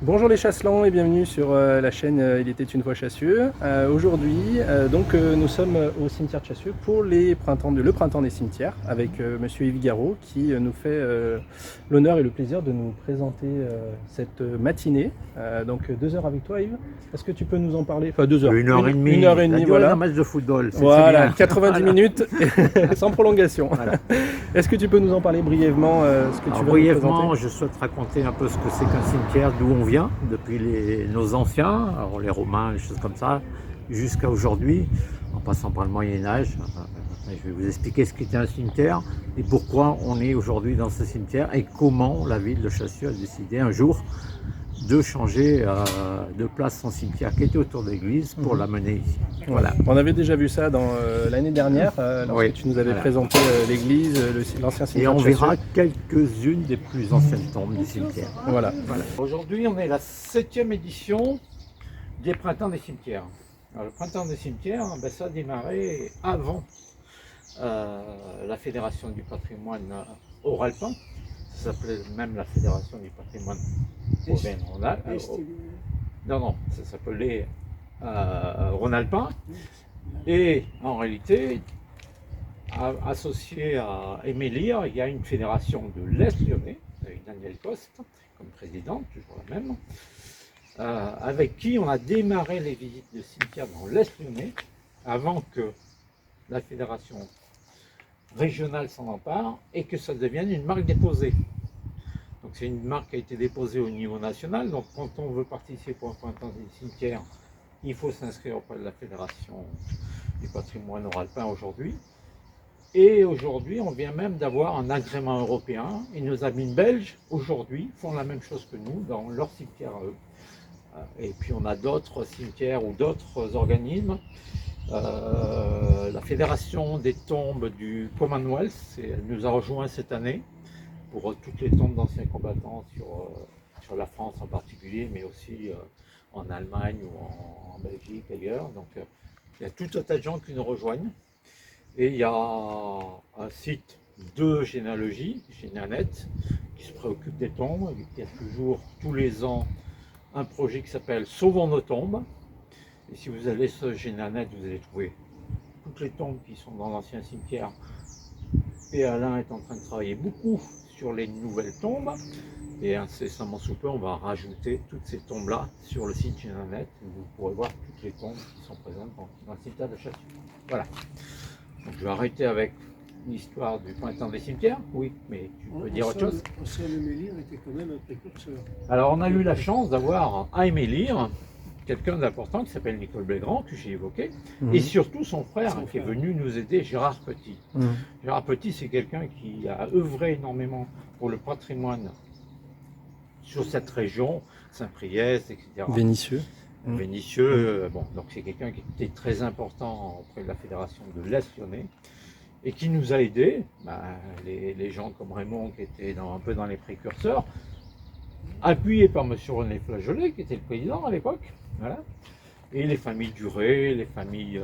Bonjour les chasselants et bienvenue sur la chaîne Il était une fois Chassieux. Aujourd'hui, nous sommes au cimetière de Chassieux pour le printemps des cimetières avec monsieur Yves Garot qui nous fait l'honneur et le plaisir de nous présenter cette matinée. Donc 2 heures avec toi Yves. Est-ce que tu peux nous en parler? Enfin 2 heures. 1 heure et demie. Une heure et La demie, durée voilà. d'un match de football, c'est Voilà, bien. 90 Voilà. minutes sans prolongation. Voilà. Est-ce que tu peux nous en parler brièvement ce que Alors, tu veux nous présenter? brièvement, je souhaite raconter un peu ce que c'est qu'un cimetière, d'où on vient, depuis nos anciens, alors les Romains, les choses comme ça, jusqu'à aujourd'hui, en passant par le Moyen-Âge. Je vais vous expliquer ce qu'était un cimetière et pourquoi on est aujourd'hui dans ce cimetière et comment la ville de Chassieux a décidé un jour de changer de place son cimetière qui était autour de l'église pour l'amener ici. Voilà. On avait déjà vu ça dans l'année dernière, lorsque Oui, tu nous avais voilà. présenté l'église, l'ancien Et cimetière on de Chassieux. verra quelques-unes des plus anciennes tombes du cimetière. Voilà. Aujourd'hui, on est la 7e édition des Printemps des cimetières. Alors, le Printemps des cimetières, ça a démarré avant la Fédération du patrimoine Oralpin. Ça s'appelait même la Fédération du patrimoine Auvergne-Rhône-Alpes. Non, ça s'appelait Rhône-Alpin. Et en réalité, associé à Aimé Lyre, il y a une fédération de l'Est lyonnais, avec Daniel Coste comme président, toujours la même, avec qui on a démarré les visites de cimetières dans l'Est lyonnais, avant que la fédération régionale s'en empare et que ça devienne une marque déposée. Donc c'est une marque qui a été déposée au niveau national, donc quand on veut participer pour un printemps des cimetières, il faut s'inscrire auprès de la fédération du patrimoine oralpin aujourd'hui. Et aujourd'hui, on vient même d'avoir un agrément européen. Et nos amis belges, aujourd'hui, font la même chose que nous dans leur cimetière à eux. Et puis on a d'autres cimetières ou d'autres organismes. La Fédération des tombes du Commonwealth, elle nous a rejoint cette année pour toutes les tombes d'anciens combattants sur la France en particulier, mais aussi en Allemagne ou en Belgique, ailleurs. Donc il y a tout un tas de gens qui nous rejoignent. Et il y a un site de généalogie, Généanet, qui se préoccupe des tombes. Il y a toujours, tous les ans, un projet qui s'appelle Sauvons nos tombes. Et si vous allez sur Généanet, vous allez trouver toutes les tombes qui sont dans l'ancien cimetière. Et Alain est en train de travailler beaucoup sur les nouvelles tombes. Et incessamment sous peu, on va rajouter toutes ces tombes-là sur le site Généanet. Vous pourrez voir toutes les tombes qui sont présentes dans le cimetière de Chassieux. Voilà. Donc je vais arrêter avec l'histoire du printemps des cimetières. Oui, mais tu peux dire autre chose. Aimé Lyre était quand même un précurseur. Alors on a eu la chance d'avoir à Aimé Lyre quelqu'un d'important qui s'appelle Nicole Belgrand, que j'ai évoqué, et surtout son frère qui est venu nous aider, Gérard Petit. Gérard Petit, c'est quelqu'un qui a œuvré énormément pour le patrimoine sur cette région, Saint-Priest, etc. Vénitieux. Vénitieux, bon, donc c'est quelqu'un qui était très important auprès de la fédération de l'Est lyonnais et qui nous a aidés, les gens comme Raymond qui étaient un peu dans les précurseurs, appuyés par M. René Flageolet qui était le président à l'époque, voilà, et les familles Duré, les familles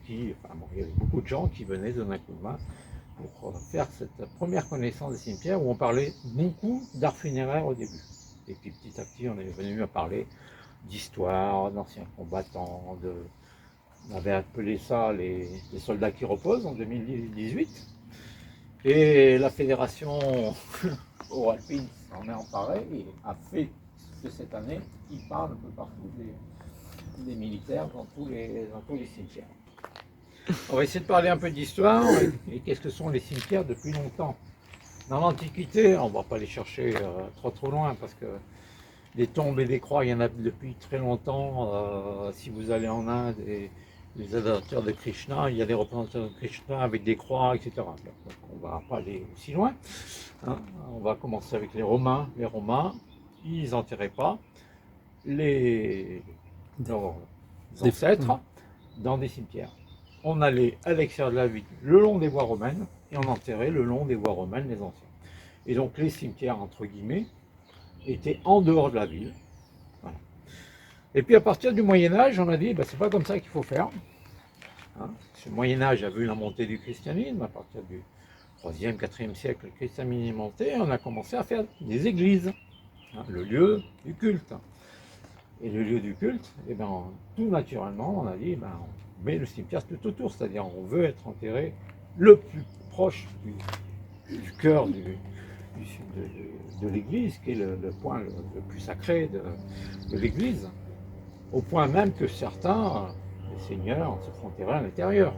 il y avait beaucoup de gens qui venaient donner un coup de main pour faire cette première connaissance des cimetières où on parlait beaucoup d'art funéraire au début. Et puis petit à petit, on est venu à parler d'histoire, d'anciens combattants, on avait appelé ça les soldats qui reposent en 2018. Et la fédération Oralpine s'en est emparée et a fait que cette année, il parle un peu partout des militaires dans tous les cimetières. On va essayer de parler un peu d'histoire et qu'est-ce que sont les cimetières depuis longtemps. Dans l'Antiquité, on ne va pas les chercher trop loin parce que des tombes et des croix, il y en a depuis très longtemps. Si vous allez en Inde, les adorateurs de Krishna, il y a des représentants de Krishna avec des croix, etc. Donc, on ne va pas aller aussi loin. Hein. On va commencer avec les Romains. Les Romains, ils n'enterraient pas leurs ancêtres dans des cimetières. On allait à l'extérieur de la ville, le long des voies romaines, et on enterrait le long des voies romaines les anciens. Et donc les cimetières, entre guillemets, étaient en dehors de la ville. Voilà. Et puis à partir du Moyen-Âge, on a dit, c'est pas comme ça qu'il faut faire. Hein. Le Moyen-Âge a vu la montée du christianisme, à partir du 3e, 4e siècle, le christianisme est monté, et on a commencé à faire des églises. hein, le lieu du culte. Et le lieu du culte, eh ben, tout naturellement, on a dit, ben, on met le cimetière tout autour, c'est-à-dire on veut être enterré le plus proche du cœur de l'église, qui est le point le plus sacré de l'église, au point même que certains, les seigneurs, se font enterrer à l'intérieur.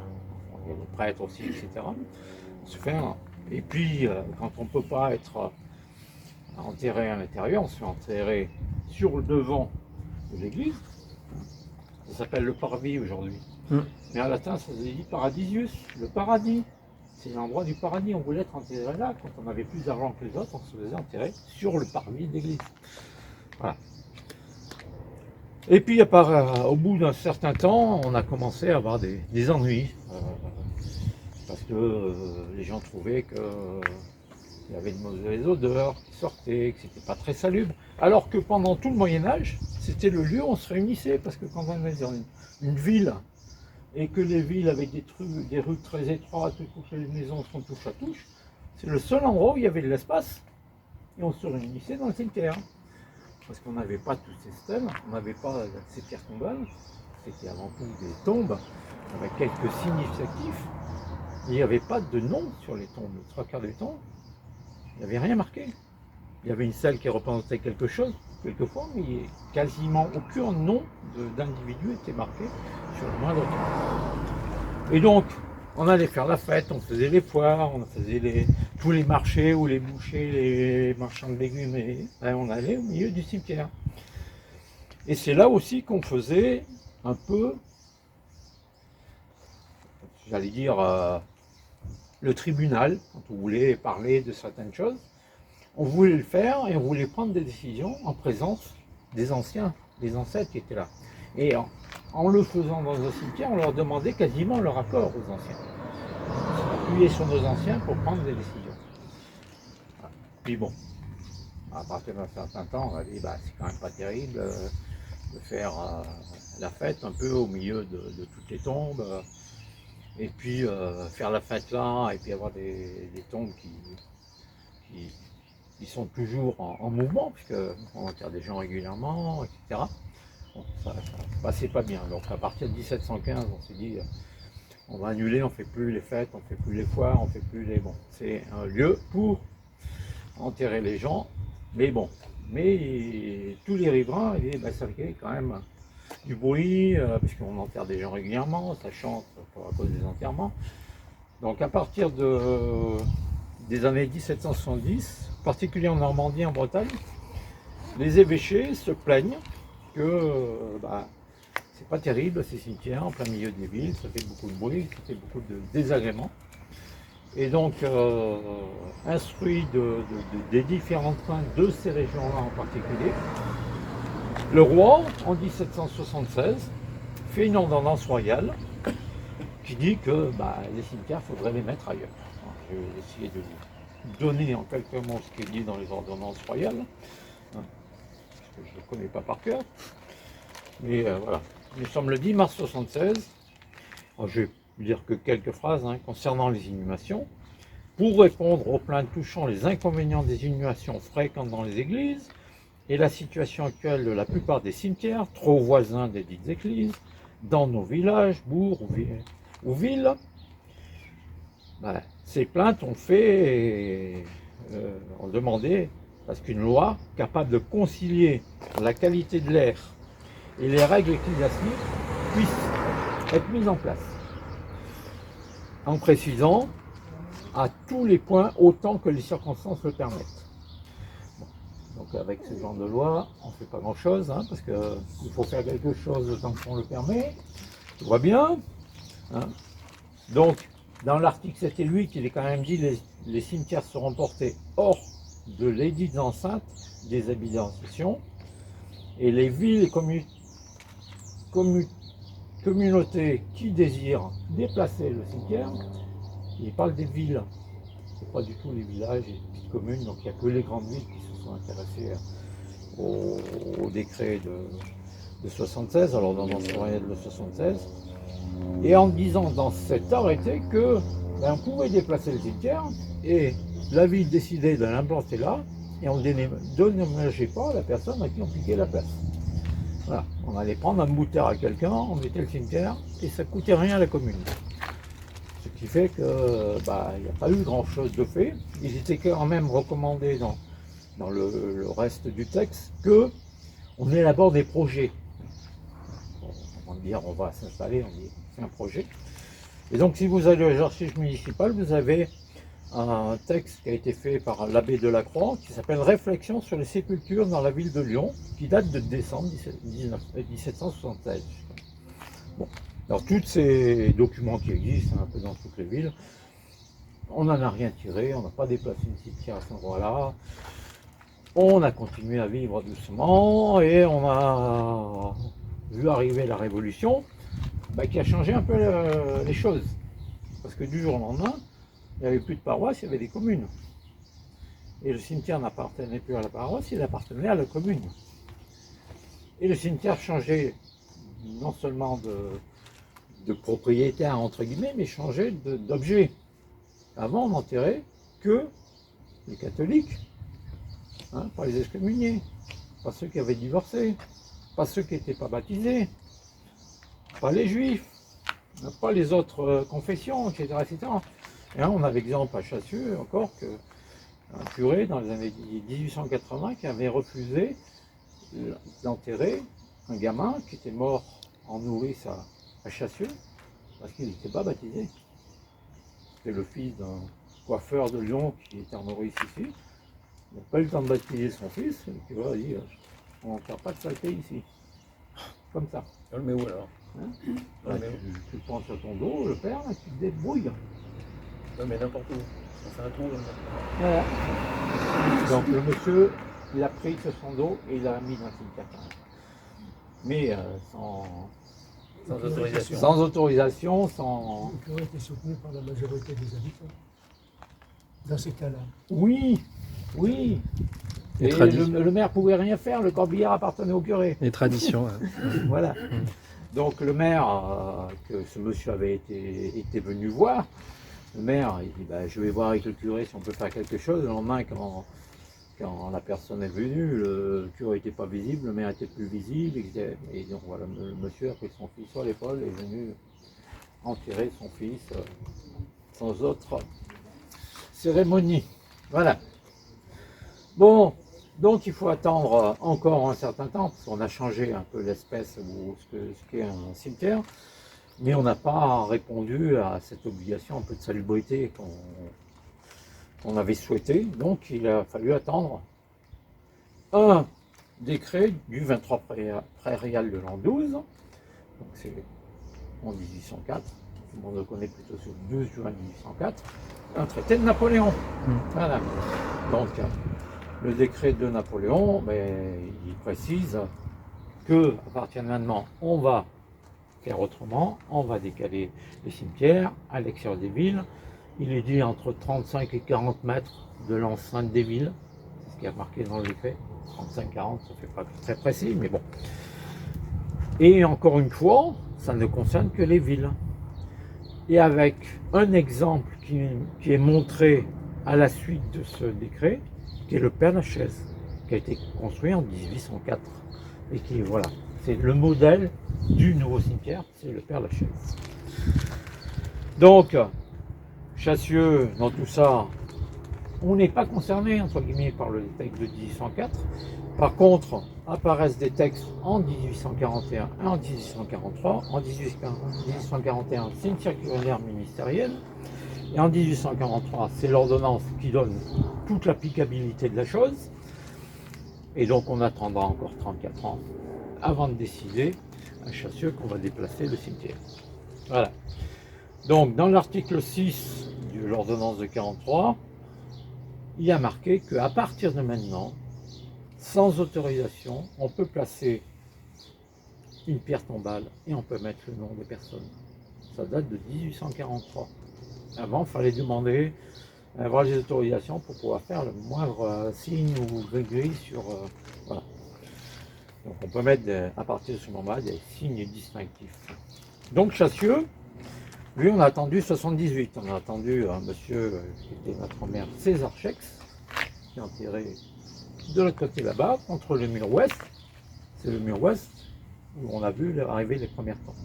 Il y a les prêtres aussi, etc. On se fait et puis, quand on ne peut pas être enterré à l'intérieur, on se fait enterrer sur le devant de l'église. Ça s'appelle le parvis aujourd'hui. Mais en latin, ça se dit paradisius, le paradis. C'est l'endroit du paradis. On voulait être enterré là. Quand on avait plus d'argent que les autres, on se faisait enterrer sur le parvis de l'église. Voilà. Et puis, au bout d'un certain temps, on a commencé à avoir des ennuis. Parce que les gens trouvaient qu'il y avait de mauvaises odeurs qui sortaient, que c'était pas très salubre. Alors que pendant tout le Moyen-Âge, c'était le lieu où on se réunissait. Parce que quand on est dans une ville, et que les villes avaient des rues très étroites, où les maisons sont touche à touche, c'est le seul endroit où il y avait de l'espace. Et on se réunissait dans le cimetière. Parce qu'on n'avait pas tous ces stèles, on n'avait pas ces pierres tombales, c'était avant tout des tombes, avec quelques significatifs. Il n'y avait pas de nom sur les tombes, les trois quarts des tombes, il n'y avait rien marqué. Il y avait une stèle qui représentait quelque chose, quelquefois, mais quasiment aucun nom d'individu était marqué sur le moindre tombe. Et donc, on allait faire la fête, on faisait les foires, on faisait tous les marchés où les bouchers, les marchands de légumes, et on allait au milieu du cimetière. Et c'est là aussi qu'on faisait un peu, j'allais dire, le tribunal, quand on voulait parler de certaines choses. On voulait le faire et on voulait prendre des décisions en présence des anciens, des ancêtres qui étaient là. Et en le faisant dans un cimetière, on leur demandait quasiment leur accord aux anciens. On s'appuyait sur nos anciens pour prendre des décisions. Voilà. Puis bon, à partir d'un certain temps, on a dit, c'est quand même pas terrible de faire la fête un peu au milieu de toutes les tombes. Et puis faire la fête là, et puis avoir des tombes qui sont toujours en mouvement, puisqu'on enterre des gens régulièrement, etc. Bon, ça passait pas bien. Donc à partir de 1715, on s'est dit, on va annuler, on fait plus les fêtes, on fait plus les foires, on fait plus les... Bon, c'est un lieu pour enterrer les gens, mais bon. Mais tous les riverains, ça fait quand même du bruit, puisqu'on enterre des gens régulièrement, ça chante à cause des enterrements. Donc à partir des années 1770, en particulier en Normandie, en Bretagne, les évêchés se plaignent que c'est pas terrible ces cimetières en plein milieu des villes, ça fait beaucoup de bruit, ça fait beaucoup de désagréments. Et donc, instruit des différentes plaintes de ces régions-là en particulier, le roi, en 1776, fait une ordonnance royale qui dit que les cimetières, il faudrait les mettre ailleurs. Alors, je vais essayer de vous donner en quelques mots ce qui est dit dans les ordonnances royales, parce que je ne connais pas par cœur. Mais voilà, nous sommes le 10 mars 1976. Je vais dire que quelques phrases concernant les inhumations. Pour répondre aux plaintes touchant les inconvénients des inhumations fréquentes dans les églises et la situation actuelle de la plupart des cimetières, trop voisins des dites églises, dans nos villages, bourgs ou villes, ces plaintes ont ont demandé parce qu'une loi capable de concilier la qualité de l'air et les règles ecclésiastiques puisse être mise en place, en précisant à tous les points autant que les circonstances le permettent. Bon. Donc avec ce genre de loi, on ne fait pas grand-chose, parce qu'il faut faire quelque chose autant qu'on le permet, tout va bien. Donc, dans l'article 7 et 8, il est quand même dit les cimetières seront portés hors de l'édit d'enceinte des habitations, et les villes et communautés qui désirent déplacer le cimetière, il parle des villes, c'est pas du tout les villages et les petites communes, donc il n'y a que les grandes villes qui se sont intéressées au décret de 76, alors dans l'ordonnance royale de 76, et en disant dans cet arrêté que on pouvait déplacer le cimetière et la ville décidait de l'implanter là, et on ne dédommageait pas la personne à qui on piquait la place. Voilà. On allait prendre un bout de terre à quelqu'un, on mettait le cimetière et ça ne coûtait rien à la commune. Ce qui fait que il n'y a pas eu grand chose de fait. Il était quand même recommandé dans le reste du texte que on élabore des projets. On va dire on va s'installer, on dit c'est un projet. Et donc si vous allez aux archives municipales, vous avez un texte qui a été fait par l'abbé Delacroix qui s'appelle Réflexions sur les sépultures dans la ville de Lyon, qui date de décembre 1776. Bon. Alors tous ces documents qui existent un peu dans toutes les villes, on n'en a rien tiré, on n'a pas déplacé une cimetière à cet endroit-là. On a continué à vivre doucement et on a vu arriver la Révolution qui a changé un peu les choses. Parce que du jour au lendemain, il n'y avait plus de paroisse, il y avait des communes. Et le cimetière n'appartenait plus à la paroisse, il appartenait à la commune. Et le cimetière changeait non seulement de propriétaire, entre guillemets, mais changeait d'objet. Avant, on n'enterrait que les catholiques, pas les excommuniés, pas ceux qui avaient divorcé, pas ceux qui n'étaient pas baptisés, pas les juifs, pas les autres confessions, etc., etc. Et là, on a l'exemple à Chassieux encore qu'un curé dans les années 1880 qui avait refusé d'enterrer un gamin qui était mort en nourrice à Chassieux parce qu'il n'était pas baptisé. C'était le fils d'un coiffeur de Lyon qui était en nourrice ici. Il n'a pas eu le temps de baptiser son fils. Et puis voilà, il dit on n'enterre pas de saleté ici. Comme ça. Mais où alors Tu le prends sur ton dos, le père, là, tu te débrouilles. Non, mais n'importe où. On fait un tour. Voilà. Donc le monsieur, il a pris sur son dos et il l'a mis dans le cimetière. Mais Sans autorisation. sans autorisation, sans... Le curé était soutenu par la majorité des habitants. Dans ces cas-là. Oui, oui. Les Et le maire pouvait rien faire, le corbillard appartenait au curé. Les traditions. Voilà. Donc le maire, que ce monsieur avait été venu voir, le maire, il dit je vais voir avec le curé si on peut faire quelque chose. Le lendemain, quand la personne est venue, le curé n'était pas visible, le maire était plus visible. Et donc voilà, le monsieur a pris son fils sur l'épaule et est venu enterrer son fils sans autre cérémonie. Voilà. Bon, donc il faut attendre encore un certain temps, parce qu'on a changé un peu l'espèce ou ce qu'est un cimetière, mais on n'a pas répondu à cette obligation un peu de salubrité qu'on avait souhaité. Donc il a fallu attendre un décret du 23 prairial de l'an 12, donc c'est en 1804, tout le monde le connaît plutôt sur le 12 juin 1804, un traité de Napoléon. Voilà. Donc le décret de Napoléon, il précise que à partir de maintenant, on va faire autrement, on va décaler les cimetières à l'extérieur des villes. Il est dit entre 35 et 40 mètres de l'enceinte des villes, c'est ce qui est marqué dans le décret. 35-40, ça fait pas très précis, mais bon. Et encore une fois, ça ne concerne que les villes. Et avec un exemple qui est montré à la suite de ce décret, qui est le Père-Lachaise, qui a été construit en 1804. Et qui, voilà, c'est le modèle du nouveau cimetière, c'est le Père-Lachaise. Donc, Chassieux, dans tout ça, on n'est pas concerné, entre guillemets, par le texte de 1804. Par contre, apparaissent des textes en 1841 et en 1843. En 1841, c'est une circulaire ministérielle. Et en 1843, c'est l'ordonnance qui donne toute l'applicabilité de la chose. Et donc on attendra encore 34 ans avant de décider à Chassieux qu'on va déplacer le cimetière. Voilà. Donc dans l'article 6 de l'ordonnance de 43, il y a marqué qu'à partir de maintenant, sans autorisation, on peut placer une pierre tombale et on peut mettre le nom des personnes. Ça date de 1843. Avant, il fallait demander, avoir les autorisations pour pouvoir faire le moindre signe ou gris sur... voilà. Donc on peut mettre à partir de ce moment-là des signes distinctifs. Donc Chassieux, lui on a attendu 78. On a attendu un monsieur qui était notre maire César Chex, qui est enterré de l'autre côté là-bas, contre le mur ouest. C'est le mur ouest où on a vu arriver les premières tombes.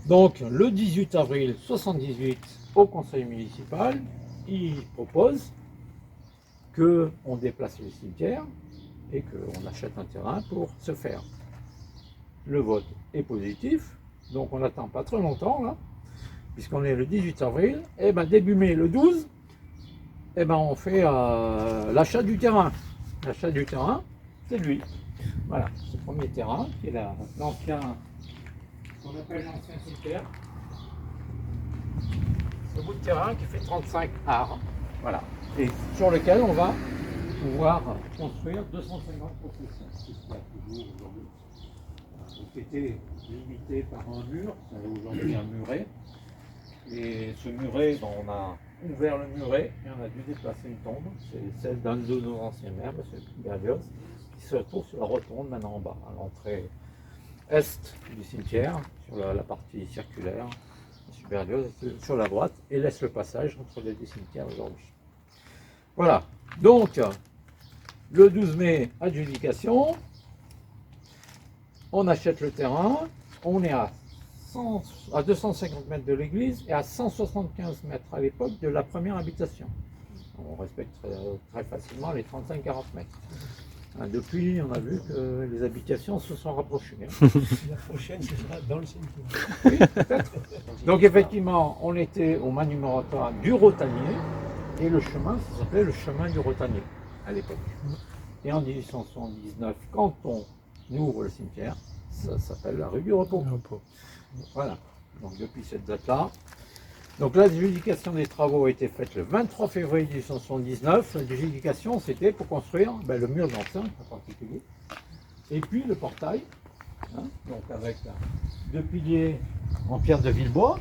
Donc le 18 avril 78, au conseil municipal, il propose qu'on déplace le cimetière et qu'on achète un terrain pour se faire. Le vote est positif, donc on n'attend pas très longtemps là, puisqu'on est le 18 avril, et ben début mai, le 12, et ben on fait l'achat du terrain. L'achat du terrain, c'est lui. Voilà, ce premier terrain, qui est l'ancien, qu'on appelle l'ancien cimetière. Ce bout de terrain qui fait 35 arts, voilà, et sur lequel on va pouvoir construire 250 constructions. C'est ce qu'il y a toujours aujourd'hui. Qui était limité par un mur, c'est aujourd'hui un muret. Et ce muret, ben, on a ouvert le muret et on a dû déplacer une tombe. C'est celle d'un de nos anciens maires, M. Berlioz, qui se trouve sur la rotonde maintenant en bas, à l'entrée est du cimetière, sur la partie circulaire. M. Berlioz est sur la droite et laisse le passage entre les deux cimetières aujourd'hui. Voilà, donc le 12 mai, adjudication. On achète le terrain, on est à 250 mètres de l'église et à 175 mètres à l'époque de la première habitation. On respecte très facilement les 35-40 mètres. Depuis, on a vu que les habitations se sont rapprochées. La prochaine, ce sera dans le cimetière. Oui, peut-être. Donc effectivement, on était au manumoratoire du Rotanier et le chemin, ça s'appelait le chemin du Rotanier à l'époque. Et en 1879, quand on ouvre le cimetière, ça s'appelle la rue du Repos. Voilà, donc depuis cette date-là. Donc l'adjudication des travaux a été faite le 23 février 1879. L'adjudication, c'était pour construire le mur d'enceinte en particulier, et puis le portail, hein, donc avec deux piliers en pierre de Villebois,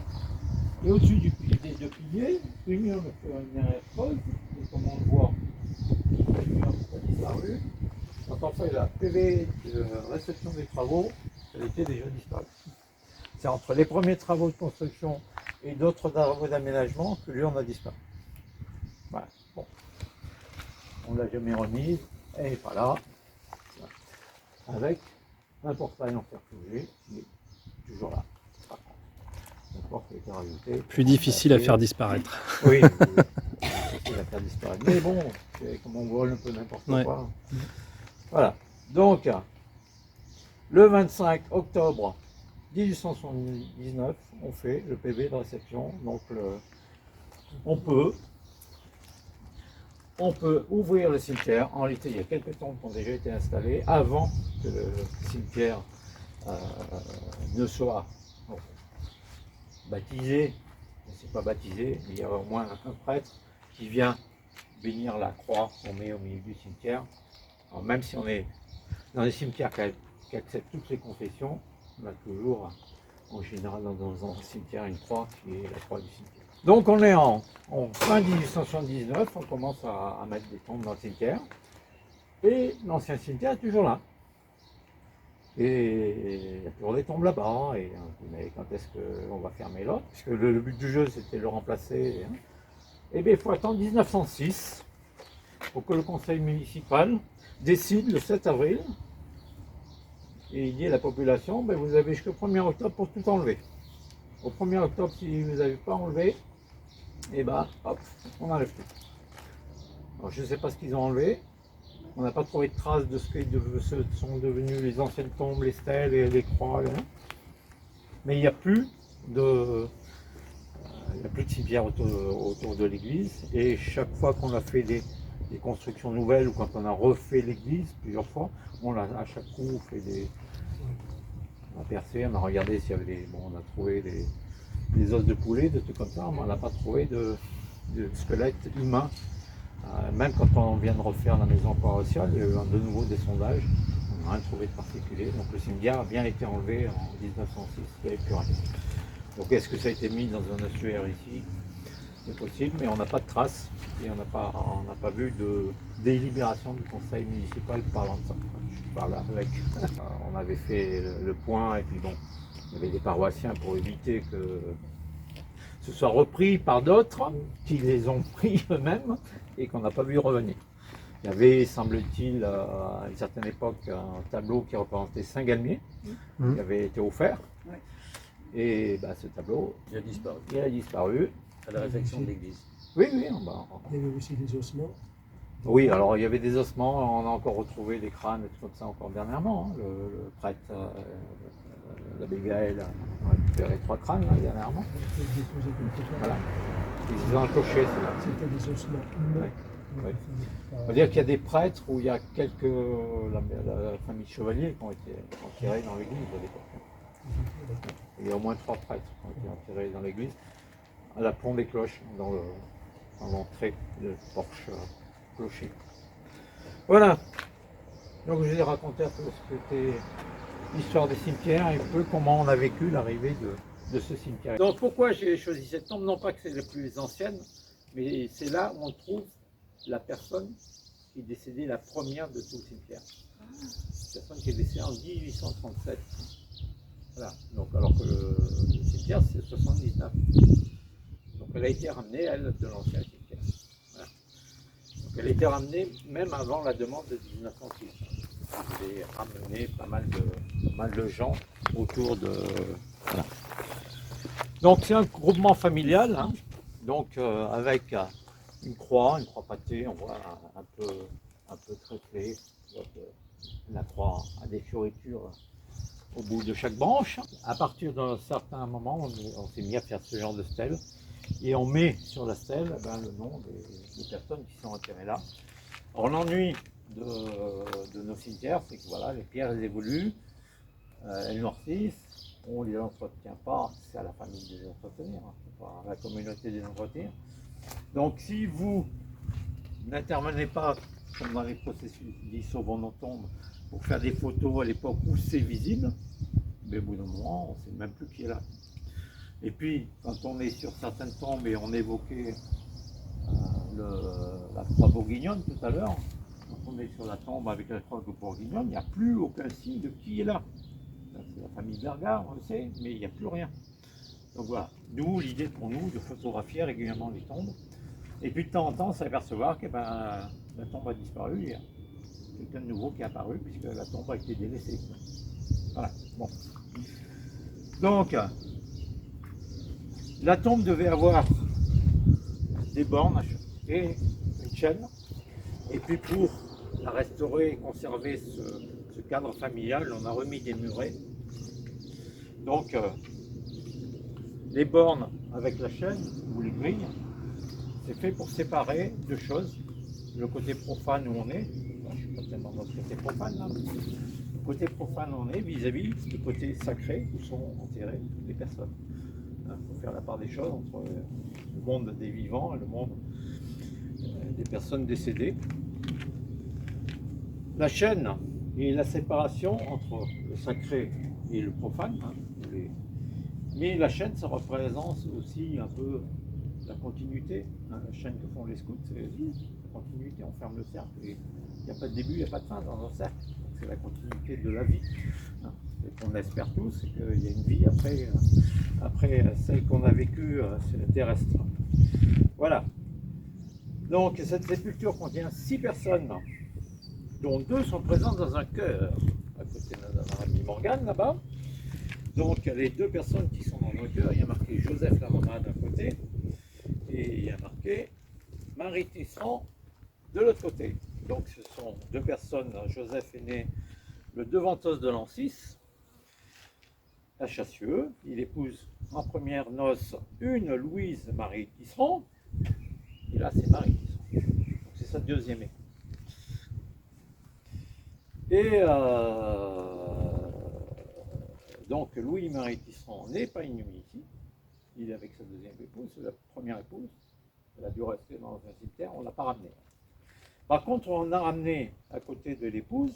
et au-dessus des deux piliers, une mur creuse, et comme on le voit, le mur a disparu. Quand on fait la PV de réception des travaux, elle était déjà disparue. C'est entre les premiers travaux de construction et d'autres travaux d'aménagement que lui on a disparu. Voilà. Bon. On ne l'a jamais remise, elle n'est pas là. Avec un portail en fer forgé qui est toujours là. La porte a été rajoutée. Plus difficile à faire disparaître. Oui, plus difficile à faire disparaître. Mais bon, c'est comme on vole un peu n'importe quoi. Voilà. Donc, le 25 octobre 1879, on fait le PV de réception. Donc, on peut ouvrir le cimetière. En réalité, il y a quelques tombes qui ont déjà été installées avant que le cimetière ne soit baptisé. C'est pas baptisé, il y a au moins un prêtre qui vient bénir la croix qu'on met au milieu du cimetière. Alors, même si on est dans des cimetières qui acceptent toutes les confessions, on a toujours, en général, dans un cimetière, une croix qui est la croix du cimetière. Donc on est en fin 1879, on commence à mettre des tombes dans le cimetière, et l'ancien cimetière est toujours là. Et il y a toujours des tombes là-bas, et on se dit, mais quand est-ce qu'on va fermer l'autre? Puisque le but du jeu, c'était de le remplacer. Hein. Et bien il faut attendre 1906 pour que le conseil municipal décide le 7 avril, et il dit à la population, ben vous avez jusqu'au 1er octobre pour tout enlever. Au 1er octobre, si vous n'avez pas enlevé, et ben hop, on enlève tout. Alors je ne sais pas ce qu'ils ont enlevé, on n'a pas trouvé de traces de ce que sont devenues les anciennes tombes, les stèles et les croix, mais il n'y a plus de cimetière autour de l'église, et chaque fois qu'on a fait des constructions nouvelles ou quand on a refait l'église plusieurs fois, à chaque coup on fait on a percé, on a regardé s'il y avait on a trouvé des os de poulet, des trucs comme ça, mais on n'a pas trouvé de squelette humain. Même quand on vient de refaire la maison paroissiale, il y a eu de nouveau des sondages, on n'a rien trouvé de particulier, donc le cimetière a bien été enlevé en 1906, il n'y avait plus rien. Donc est-ce que ça a été mis dans un ossuaire ici? C'est possible, mais on n'a pas de traces et on n'a pas vu de délibération du conseil municipal parlant de ça. Je parle avec. On avait fait le point et puis bon, il y avait des paroissiens pour éviter que ce soit repris par d'autres qui les ont pris eux-mêmes et qu'on n'a pas vu revenir. Il y avait, semble-t-il, à une certaine époque, un tableau qui représentait Saint-Galmier, qui avait été offert. Ouais. Et bah, ce tableau, Il a disparu il a disparu. à la réfection de l'église. Oui, oui. Il y avait aussi des ossements. Oui, alors il y avait des ossements, on a encore retrouvé des crânes et tout comme ça encore dernièrement. Hein. Le prêtre, l'abbé Gaël, a récupéré 3 crânes là, dernièrement. Déposés quelque part. Voilà. Ils ont un cocher, c'est là. C'était des ossements humains. Ouais. Ouais. Pas- On va dire qu'il y a des prêtres où il y a quelques, la famille Chevalier qui ont été enterrés dans l'église à l'époque. Il y a au moins 3 prêtres qui ont été enterrés dans l'église, à la pont des cloches, dans l'entrée du porche clocher. Voilà. Donc je vais raconter un peu ce que c'était l'histoire des cimetières et un peu comment on a vécu l'arrivée de ce cimetière. Donc pourquoi j'ai choisi cette tombe? Non pas que c'est la plus ancienne, mais c'est là où on trouve la personne qui est décédée la première de tout le cimetière. Une personne qui est décédée en 1837. Voilà. Donc, alors que le cimetière c'est 79. Donc elle a été ramenée, elle, de l'ancien cimetière. Voilà. Donc elle a été ramenée même avant la demande de 1906. J'ai ramené pas mal de gens autour de... Voilà. Donc c'est un groupement familial, hein. Donc avec une croix pâtée, on voit un peu tréflée. La croix a des fioritures au bout de chaque branche. À partir d'un certain moment, on s'est mis à faire ce genre de stèle et on met sur la stèle le nom des personnes qui sont enterrées là. Alors l'ennui de nos cimetières, c'est que voilà, les pierres elles évoluent, elles noircissent, on ne les entretient pas, c'est à la famille de les entretenir, hein, c'est pas à la communauté de les entretenir. Donc si vous n'intervenez pas comme dans les processus dits sauvons nos tombes pour faire des photos à l'époque où c'est visible, mais au bout d'un moment, on ne sait même plus qui est là. Et puis, quand on est sur certaines tombes et on évoquait la croix bourguignonne tout à l'heure, quand on est sur la tombe avec la croix bourguignonne, il n'y a plus aucun signe de qui est là. C'est la famille Bergard, on le sait, mais il n'y a plus rien. Donc voilà, d'où l'idée pour nous de photographier régulièrement les tombes. Et puis de temps en temps, s'apercevoir que la tombe a disparu, il y a quelqu'un de nouveau qui est apparu puisque la tombe a été délaissée. Voilà, bon. Donc, la tombe devait avoir des bornes et une chaîne. Et puis pour la restaurer et conserver ce cadre familial, on a remis des murets. Donc, les bornes avec la chaîne ou les grilles, c'est fait pour séparer deux choses. Le côté profane où on est, je ne suis pas tellement dans le côté profane là, mais le côté profane où on est vis-à-vis du côté sacré où sont enterrées les personnes. Il faut faire la part des choses entre le monde des vivants et le monde des personnes décédées. La chaîne et la séparation entre le sacré et le profane, hein, mais la chaîne, ça représente aussi un peu la continuité, hein, la chaîne que font les scouts, c'est la continuité, on ferme le cercle et il n'y a pas de début, il n'y a pas de fin dans un cercle, c'est la continuité de la vie. Hein. Et qu'on espère tous, c'est qu'il y a une vie après celle qu'on a vécue terrestre. Voilà. Donc cette sépulture contient 6 personnes, dont 2 sont présentes dans un chœur, à côté de notre ami Morgane là-bas. Donc les 2 personnes qui sont dans un chœur, il y a marqué Joseph Larama d'un côté, et il y a marqué Marie Tisserand de l'autre côté. Donc ce sont 2 personnes. Joseph est né le 2 Ventose de l'an 6 à Chassieux. Il épouse en première noces une Louise Marie Tisserand, et là c'est Marie Tisserand. Donc c'est sa 2e épouse. Et donc Louis-Marie Tisserand n'est pas inhumé ici. Il est avec sa 2e épouse, c'est la première épouse. Elle a dû rester dans un cimetière, on ne l'a pas ramenée. Par contre, on a ramené à côté de l'épouse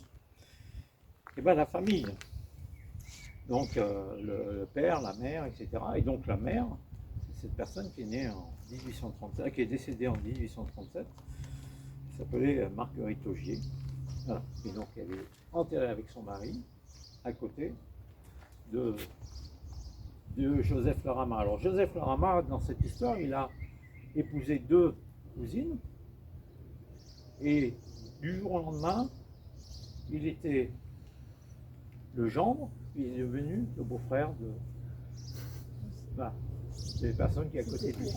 la famille. Donc le père, la mère, etc. Et donc la mère, c'est cette personne qui est née en 1837, qui est décédée en 1837, qui s'appelait Marguerite Augier. Voilà. Et donc elle est enterrée avec son mari à côté de Joseph Larama. Alors Joseph Larama, dans cette histoire, il a épousé 2 cousines et Du jour au lendemain, il était le gendre, puis il est devenu le beau-frère de voilà, des personnes qui est à côté de lui.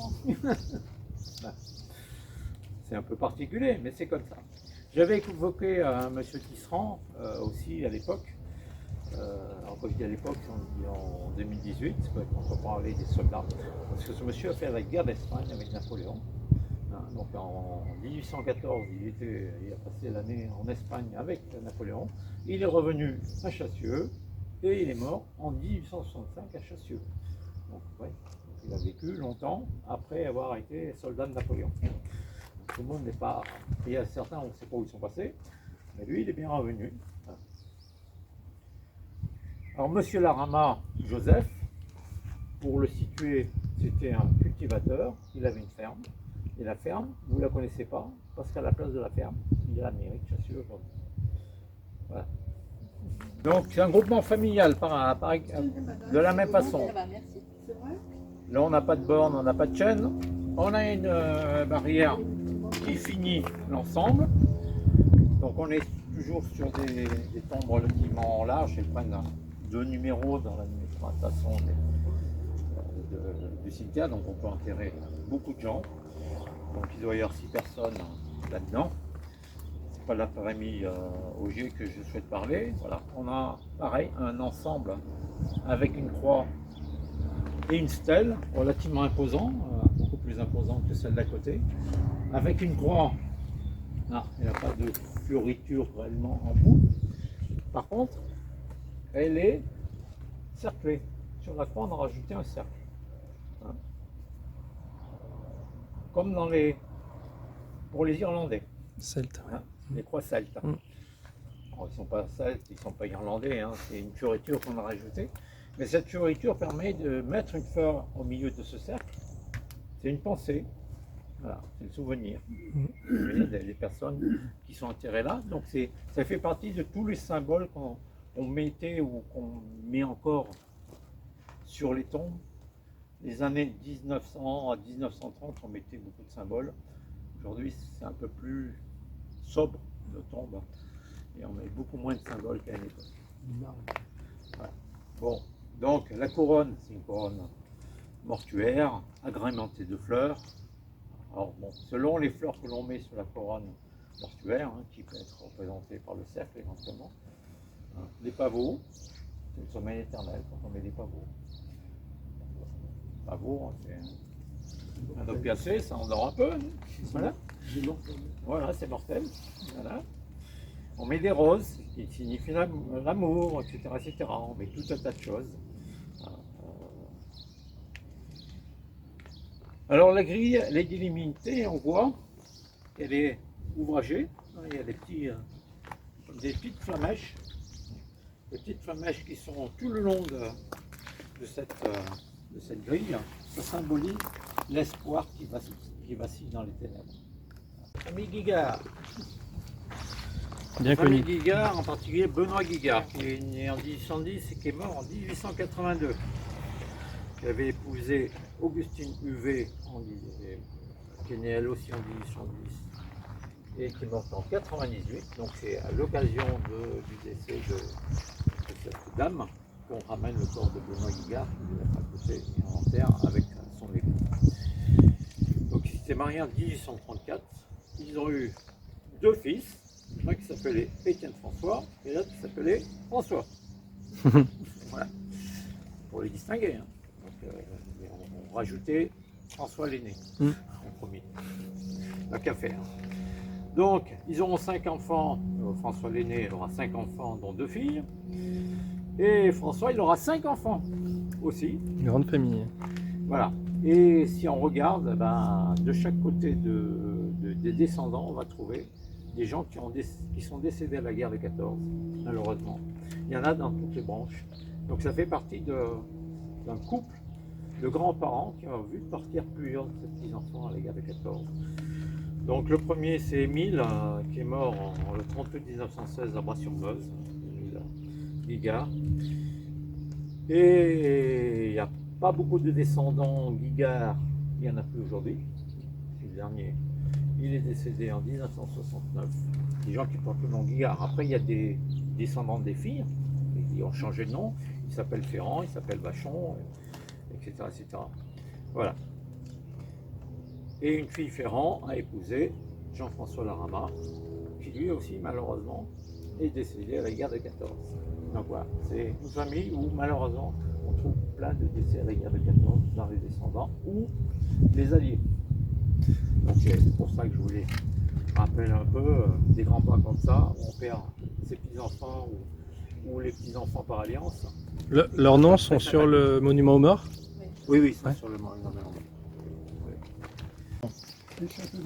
Voilà. C'est un peu particulier, mais c'est comme ça. J'avais évoqué à M. Tisserand aussi à l'époque, alors quand je dis à l'époque, on dit en 2018, quand on parlait des soldats, parce que ce monsieur a fait la guerre d'Espagne avec Napoléon. Donc en 1814, il a passé l'année en Espagne avec Napoléon. Il est revenu à Chassieux et il est mort en 1865 à Chassieux. Donc, ouais, il a vécu longtemps après avoir été soldat de Napoléon. Donc, tout le monde n'est pas. Il y a certains, on ne sait pas où ils sont passés, mais lui, il est bien revenu. Alors, monsieur Larama, Joseph, pour le situer, c'était un cultivateur, il avait une ferme. Et la ferme, vous ne la connaissez pas, parce qu'à la place de la ferme, il y a la mairie de Chassieux aujourd'hui. Voilà. Donc c'est un groupement familial de la même façon. Là on n'a pas de borne, on n'a pas de chaîne. On a une barrière qui finit l'ensemble. Donc on est toujours sur des tombes relativement larges. Elles prennent 2 numéros dans la numérotation du cimetière, donc on peut enterrer beaucoup de gens. Donc il doit y avoir 6 personnes là-dedans. C'est pas l'après-midi Augier que je souhaite parler. Voilà. On a pareil un ensemble avec une croix et une stèle relativement imposant, beaucoup plus imposant que celle d'à côté, avec une croix. Ah, il n'y a pas de fioriture réellement en bout. Par contre, elle est cerclée. Sur la croix, on a rajouté un cercle. Hein. Comme pour les Irlandais. Celtes. Hein, les croix celtes. Alors, ils ne sont pas celtes, ils ne sont pas irlandais, hein, c'est une fioriture qu'on a rajoutée. Mais cette fioriture permet de mettre une fleur au milieu de ce cercle. C'est une pensée. Voilà, c'est le souvenir des personnes qui sont enterrées là. Donc ça fait partie de tous les symboles qu'on mettait ou qu'on met encore sur les tombes. Les années 1900 à 1930, on mettait beaucoup de symboles. Aujourd'hui, c'est un peu plus sobre de tombes. Et on met beaucoup moins de symboles qu'à l'époque. Voilà. Bon, donc la couronne, c'est une couronne mortuaire, agrémentée de fleurs. Alors bon, selon les fleurs que l'on met sur la couronne mortuaire, hein, qui peut être représentée par le cercle éventuellement, hein, les pavots, c'est le sommeil éternel quand on met des pavots. Pavot, c'est un opiacé, ça endort un peu. Voilà, voilà, c'est mortel. Voilà. On met des roses, qui signifient l'amour, etc., etc. On met tout un tas de choses. Alors la grille, elle est délimitée, on voit qu'elle est ouvragée. Il y a des petites flamèches. Des petites flamèches qui sont tout le long de cette grille. Ça symbolise l'espoir qui vacille dans les ténèbres. Famille Guigard. Bien Famille connu. Guigard, en particulier Benoît Guigard, qui est né en 1810 et qui est mort en 1882. Qui avait épousé Augustine Huvet, qui est née elle aussi en 1810 et qui est morte en 98. Donc c'est à l'occasion du décès de cette dame qu'on ramène le corps de Benoît Guigard, qui devait être à côté et en terre avec son époux. Donc ils s'étaient mariés en 1834. Ils ont eu 2 fils, un qui s'appelait Étienne François et l'autre qui s'appelait François. Voilà, pour les distinguer. Hein. Donc, on rajoutait François l'aîné en premier. La café. Hein. Donc, ils auront 5 enfants. François l'aîné aura 5 enfants, dont 2 filles. Et François, il aura 5 enfants aussi. Grande famille. Voilà. Et si on regarde, ben, de chaque côté des descendants, on va trouver des gens qui sont décédés à la guerre de 14, malheureusement. Il y en a dans toutes les branches. Donc ça fait partie d'un couple de grands-parents qui ont vu partir plusieurs de ces petits-enfants à la guerre de 14. Donc le premier, c'est Émile, qui est mort le 30 août 1916 à Bras-sur-Meuse, Émile Guigard. Et il n'y a pas beaucoup de descendants Guigard, il n'y en a plus aujourd'hui. C'est le dernier. Il est décédé en 1969. des gens qui portent le nom Guillard. Après, il y a des descendants des filles, qui ont changé de nom. Ils s'appellent Ferrand, ils s'appellent Vachon, etc., etc. Voilà. Et une fille Ferrand a épousé Jean-François Larama, qui lui aussi, malheureusement, est décédé à la guerre de 14. Donc voilà, c'est une famille où, malheureusement, on trouve plein de décès à la guerre de 14 dans les descendants ou les alliés. Donc c'est pour ça que je voulais rappeler un peu des grands pas comme ça, où on perd ses petits-enfants ou les petits-enfants par alliance. Leurs noms sont sur le monument aux morts? Oui, oui, c'est Ouais. sur le monument.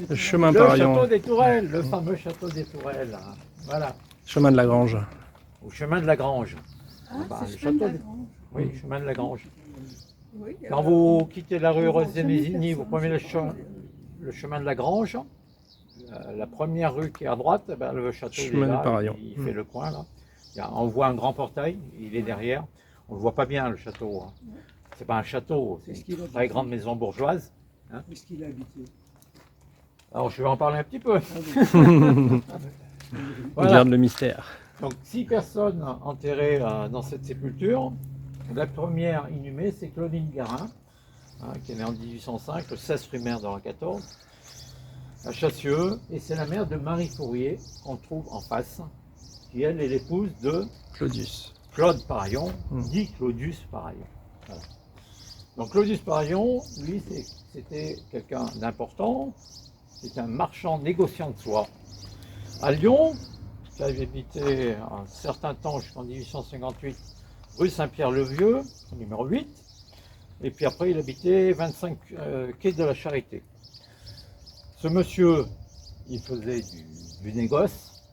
Le chemin Le par Lyon, château des Tourelles, le fameux château des Tourelles. Hein. Voilà, chemin de la Grange. au chemin de la Grange. Ah, Bah, c'est le chemin de la château. Grange. Oui, chemin de la Grange. Oui, Quand vous quittez la rue on voit Rose-des-Mésigny, jamais vous personne, prenez je sais pas. le chemin de la Grange. La première rue qui est à droite, eh ben, le château il est Chemin là, du Paraillon. il fait le coin là. On voit un grand portail, il est derrière. On ne le voit pas bien le château. Hein. C'est pas un château, c'est Est-ce qu'il une a très habité grande maison bourgeoise. Où est-ce qu'il a habité? Alors je vais en parler un petit peu. Ah, On Voilà. garde le mystère. Donc 6 personnes enterrées dans cette sépulture. La première inhumée, c'est Claudine Garin, qui est née en 1805, le 16 rue Mère dans la 14, à Chassieux. Et c'est la mère de Marie Fourier, qu'on trouve en face, qui elle est l'épouse de Claudius. Claude Paraillon, Mm. dit Claudius Paraillon. Voilà. Donc Claudius Paraillon, lui, c'était quelqu'un d'important. C'est un marchand négociant de soie. À Lyon, qui avait habité un certain temps, jusqu'en 1858, rue Saint-Pierre-le-Vieux, numéro 8. Et puis après, il habitait 25 quai de la Charité. Ce monsieur, il faisait du négoce.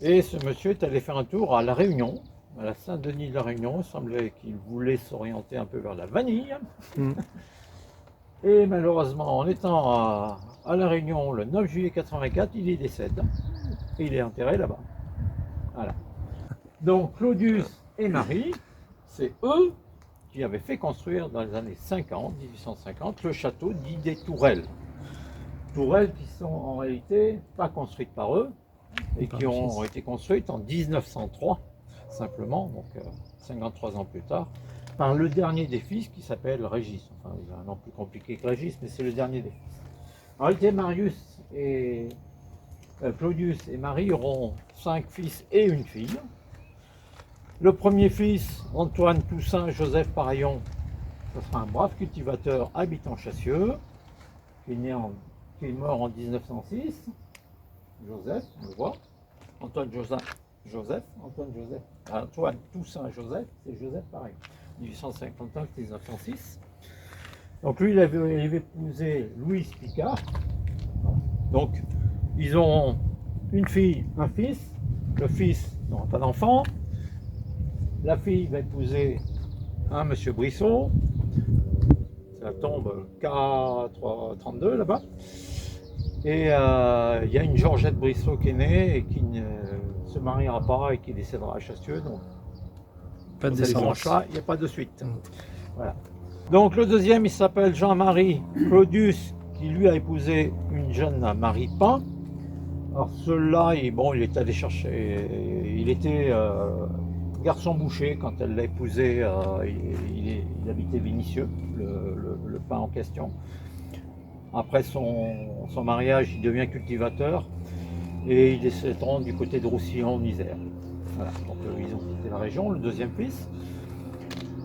Et ce monsieur est allé faire un tour à La Réunion, à la Saint-Denis de La Réunion. Il semblait qu'il voulait s'orienter un peu vers la vanille. Mm. Et malheureusement, en étant à La Réunion le 9 juillet 84, il y décède. Et il est enterré là-bas. Voilà. Donc Claudius et Marie, c'est eux qui avaient fait construire dans les années 50, 1850, le château dit des Tourelles. Tourelles qui sont en réalité pas construites par eux et qui ont été construites en 1903, simplement, donc 53 ans plus tard, par le dernier des fils qui s'appelle Régis. Enfin, il a un nom plus compliqué que Régis, mais c'est le dernier des fils. En réalité, Claudius et Marie auront 5 fils et une fille. Le premier fils, Antoine Toussaint Joseph Paraillon, ce sera un brave cultivateur habitant Chassieux, qui est mort en 1906. Joseph, on le voit. Antoine Toussaint Joseph, c'est Joseph Paraillon. 1859-1906. Donc lui, il avait épousé Louise Picard. Donc, ils ont une fille, un fils. Le fils n'aura pas d'enfant. La fille va épouser un monsieur Brissot. Ça tombe K32 là-bas. Et il y a une Georgette Brissot qui est née et qui ne se mariera pas et qui décédera à Chassieux. Donc, Pas de dans cette descendance. branche-là, il n'y a pas de suite. Voilà. Donc le deuxième, il s'appelle Jean-Marie Claudius, qui lui a épousé une jeune Marie Pain. Alors celui-là, il est allé chercher, il était garçon boucher quand elle l'a épousé, il habitait Vénissieux, le Pain en question. Après son mariage, il devient cultivateur et ils décéderont du côté de Roussillon en Isère. Voilà. Donc ils ont quitté la région, le deuxième fils.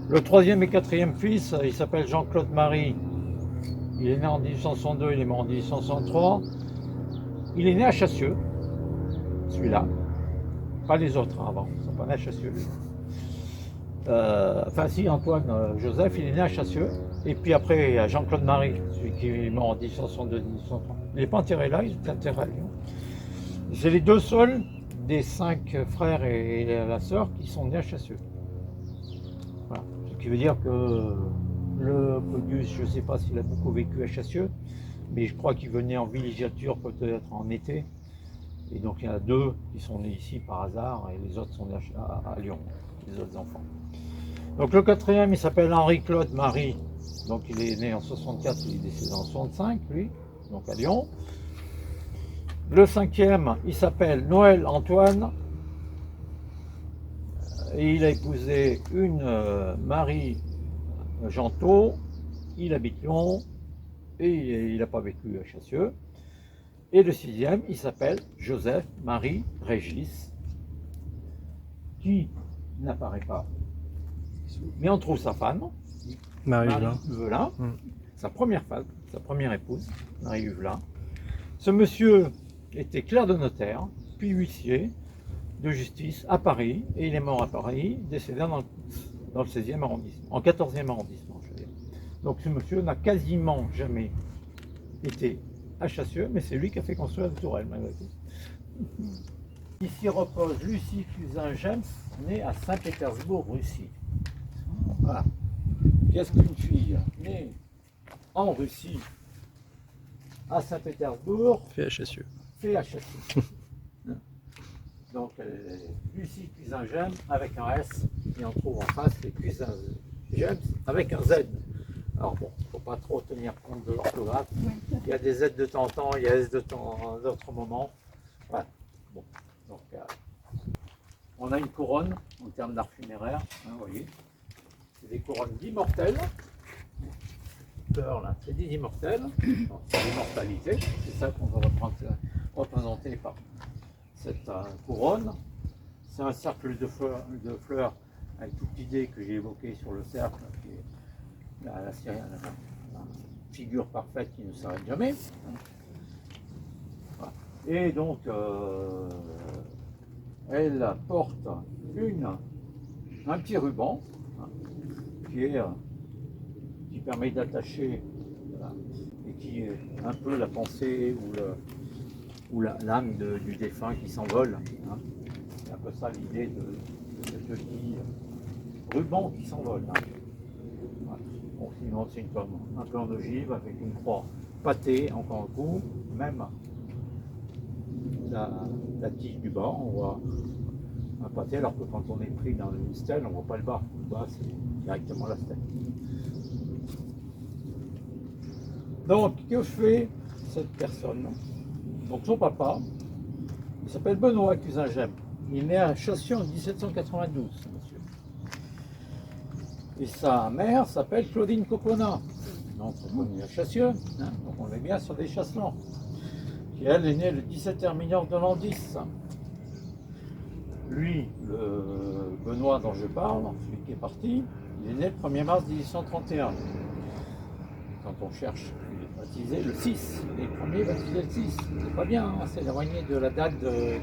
Le troisième et quatrième fils, il s'appelle Jean-Claude Marie. Il est né en 1862, il est mort en 1863. Il est né à Chassieux, celui-là. Pas les autres avant, ils ne sont pas nés à Chassieux. Enfin si, Antoine Joseph, il est né à Chassieux. Et puis après, il y a Jean-Claude Marie, celui qui est mort en 1862-1863. Il n'est pas enterré là, il est enterré à Lyon. C'est les deux seuls des 5 frères et la sœur qui sont nés à Chassieux. Voilà. Ce qui veut dire que le Claudius, je ne sais pas s'il a beaucoup vécu à Chassieux, mais je crois qu'il venait en villégiature peut-être en été. Et donc il y en a 2 qui sont nés ici par hasard et les autres sont nés à Lyon, les autres enfants. Donc le quatrième, il s'appelle Henri-Claude Marie. Donc il est né en 64, il est décédé en 65, lui, donc à Lyon. Le cinquième, il s'appelle Noël Antoine. Et il a épousé une Marie Gentot. Il habite Lyon et il n'a pas vécu à Chassieux. Et le sixième, il s'appelle Joseph Marie Régis, qui n'apparaît pas. Mais on trouve sa femme, Marie Marie Huvelin. Huvelin, Mm. sa première femme, sa première épouse, Marie Huvelin. Ce monsieur était clerc de notaire, puis huissier de justice à Paris, et il est mort à Paris, décédé dans le 16e arrondissement, en 14e arrondissement, je veux dire. Donc ce monsieur n'a quasiment jamais été à Chassieux, mais c'est lui qui a fait construire la tourelle, malgré tout. Ici repose Lucie Cousin-James, née à Saint-Pétersbourg, Russie. Voilà. Qu'est-ce qu'une fille née en Russie, à Saint-Pétersbourg, Fait à Chassieux. fait à Chassieux? Donc, Lucie Cousin-James avec un S, et on trouve en face les Cousin-James avec un Z. Alors bon, il ne faut pas trop tenir compte de l'orthographe. Il y a des Z de temps en temps, il y a S de temps d'autres moments. Voilà. Bon. Donc, on a une couronne en termes d'art funéraire, hein, vous voyez. C'est des couronnes d'immortels. Là, c'est des immortels. Donc, c'est l'immortalité. C'est ça qu'on va représenter par cette couronne. C'est un cercle de fleurs avec toute l'idée que j'ai évoquée sur le cercle, qui est la figure parfaite qui ne s'arrête jamais. Voilà. Et donc, elle porte un petit ruban, hein, qui permet d'attacher, voilà, et qui est un peu la pensée ou l'âme du défunt qui s'envole. Hein. C'est un peu ça l'idée de ce petit ruban qui s'envole. Hein. Voilà. Bon, sinon c'est une pomme un peu en ogive avec une croix pâtée, encore un coup, même la tige du bas, on voit un pâté, alors que quand on est pris dans une stèle, on ne voit pas le bas. Le bas, c'est directement la stèle. Donc, que fait cette personne? Donc, son papa, il s'appelle Benoît Cousin-James. Il est né à Chassieux en 1792, ce monsieur. Et sa mère s'appelle Claudine Copona. Donc, on est à Chassieux, hein, donc on est bien sur des chasselants. Et elle est née le 17 Herminor de l'an 10. Lui, le Benoît dont je parle, celui qui est parti, il est né le 1er mars 1831. Quand on cherche, il est baptisé le 6. Les premiers baptisés le 6. C'est pas bien, hein, c'est éloigné de la date de.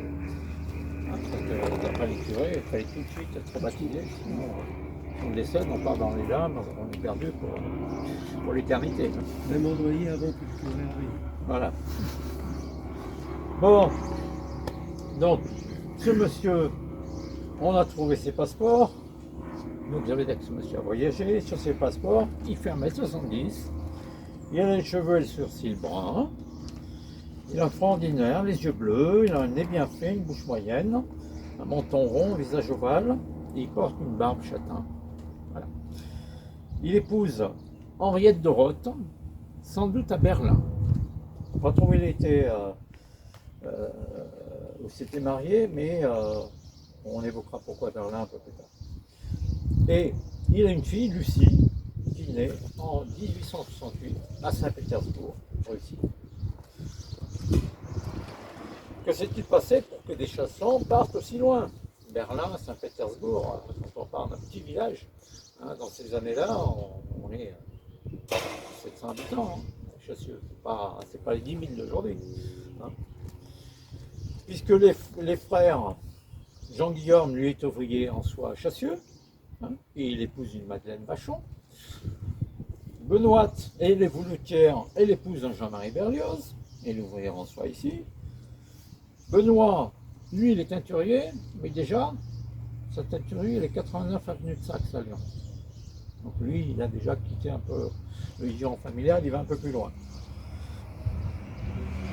D'après les curés, il fallait tout de suite être baptisé, sinon on décède, on part dans les limbes, on est perdu pour l'éternité. Même envoyé avant que le curé arrive. Voilà. Bon, donc, ce monsieur, on a trouvé ses passeports. Donc j'avais dit que ce monsieur a voyagé. Sur ses passeports, il fait 1m70. Il a les cheveux et le sourcil brun. Il a un front ordinaire, les yeux bleus. Il a un nez bien fait, une bouche moyenne, un menton rond, un visage ovale. Et il porte une barbe châtain. Voilà. Il épouse Henriette Doroth, sans doute à Berlin. Pas trop où il était. Où s'était marié, mais on évoquera pourquoi Berlin un peu plus tard. Et il a une fille, Lucie, qui naît en 1868 à Saint-Pétersbourg, Russie. Que s'est-il passé pour que des chassants partent aussi loin? Berlin, Saint-Pétersbourg, quand on parle d'un petit village, hein, dans ces années-là, on est 700 habitants, hein, Chassieux. C'est pas les 10 000 d'aujourd'hui. Hein. Puisque les frères Jean-Guillaume, lui, est ouvrier en soie à Chassieux, hein, et il épouse une Madeleine Vachon. Benoît, elle est voulutière, elle épouse un Jean-Marie Berlioz, elle est ouvrière en soie ici. Benoît, lui, il est teinturier, mais déjà, sa teinturerie, elle est 89 avenue de Saxe à Lyon. Donc lui, il a déjà quitté un peu le giron familial, il va un peu plus loin.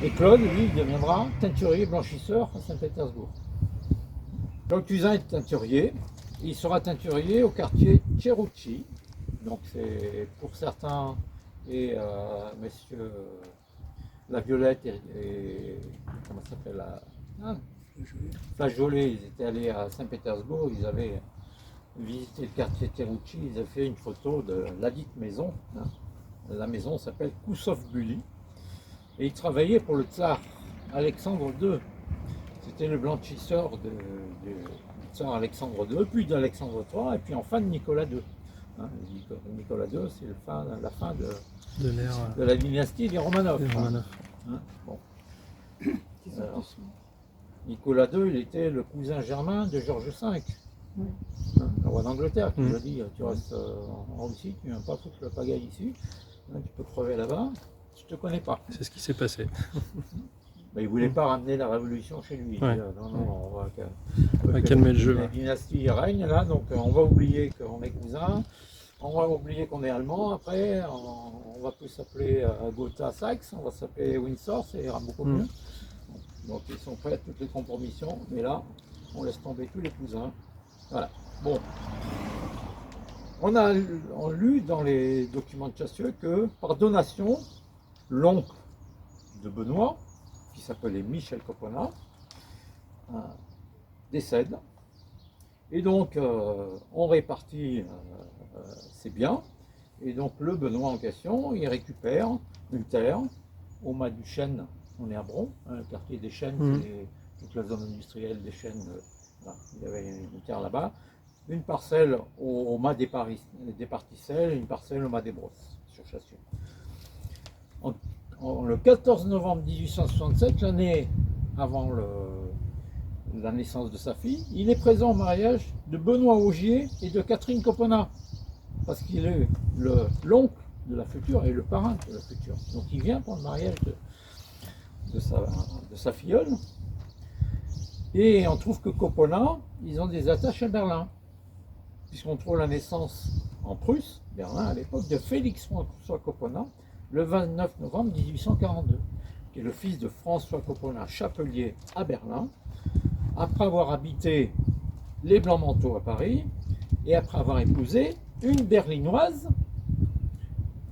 Et Claude, lui, il deviendra teinturier blanchisseur à Saint-Pétersbourg. Claude Cousin est teinturier. Il sera teinturier au quartier Cerucci. Donc c'est pour certains et messieurs la Violette et comment ça s'appelle Flageolet, ils étaient allés à Saint-Pétersbourg, ils avaient visité le quartier Terucci, ils avaient fait une photo de ladite maison. Hein. La maison s'appelle Kousov-Bully et ils travaillaient pour le tsar Alexandre II. C'était le blanchisseur du tsar Alexandre II, puis d'Alexandre III, et puis enfin de Nicolas II. Hein, Nicolas II, c'est la fin de la dynastie des Romanov. Hein. Hein, bon. Alors, Nicolas II, il était le cousin germain de George V, hein, le roi d'Angleterre, qui lui a dit tu restes en Russie, tu ne viens pas foutre le pagaille ici, hein, tu peux crever là-bas, je ne te connais pas. C'est ce qui s'est passé. Ben, il ne voulait pas ramener la révolution chez lui. Ouais. Non, On va calmer le jeu. La dynastie règne là, donc on va oublier qu'on est cousins, on va oublier qu'on est allemand, après on va plus s'appeler Gotha Sykes, on va s'appeler Windsor, ça ira beaucoup mieux. Donc ils sont prêts à toutes les compromissions, mais là, on laisse tomber tous les cousins. Voilà. Bon. On a lu dans les documents de Chassieux que, par donation, l'oncle de Benoît, qui s'appelait Michel Copona, décède. Et donc, on répartit ses biens. Et donc, le Benoît en question, il récupère une terre au Mas du Chêne. On est à Bron, hein, le quartier des Chênes, c'est toute la zone industrielle des Chênes. Là, il y avait une terre là-bas. Une parcelle au Mas des Particelles et une parcelle au Mas des Brosses, sur Chassieux. Le 14 novembre 1867, l'année avant la naissance de sa fille, il est présent au mariage de Benoît Augier et de Catherine Copona, parce qu'il est l'oncle de la future et le parrain de la future. Donc il vient pour le mariage de sa filleule. Et on trouve que Copona, ils ont des attaches à Berlin, puisqu'on trouve la naissance en Prusse, Berlin à l'époque, de Félix François Copona, le 29 novembre 1842, qui est le fils de François Copona, chapelier à Berlin, après avoir habité les Blancs-Manteaux à Paris, et après avoir épousé une berlinoise,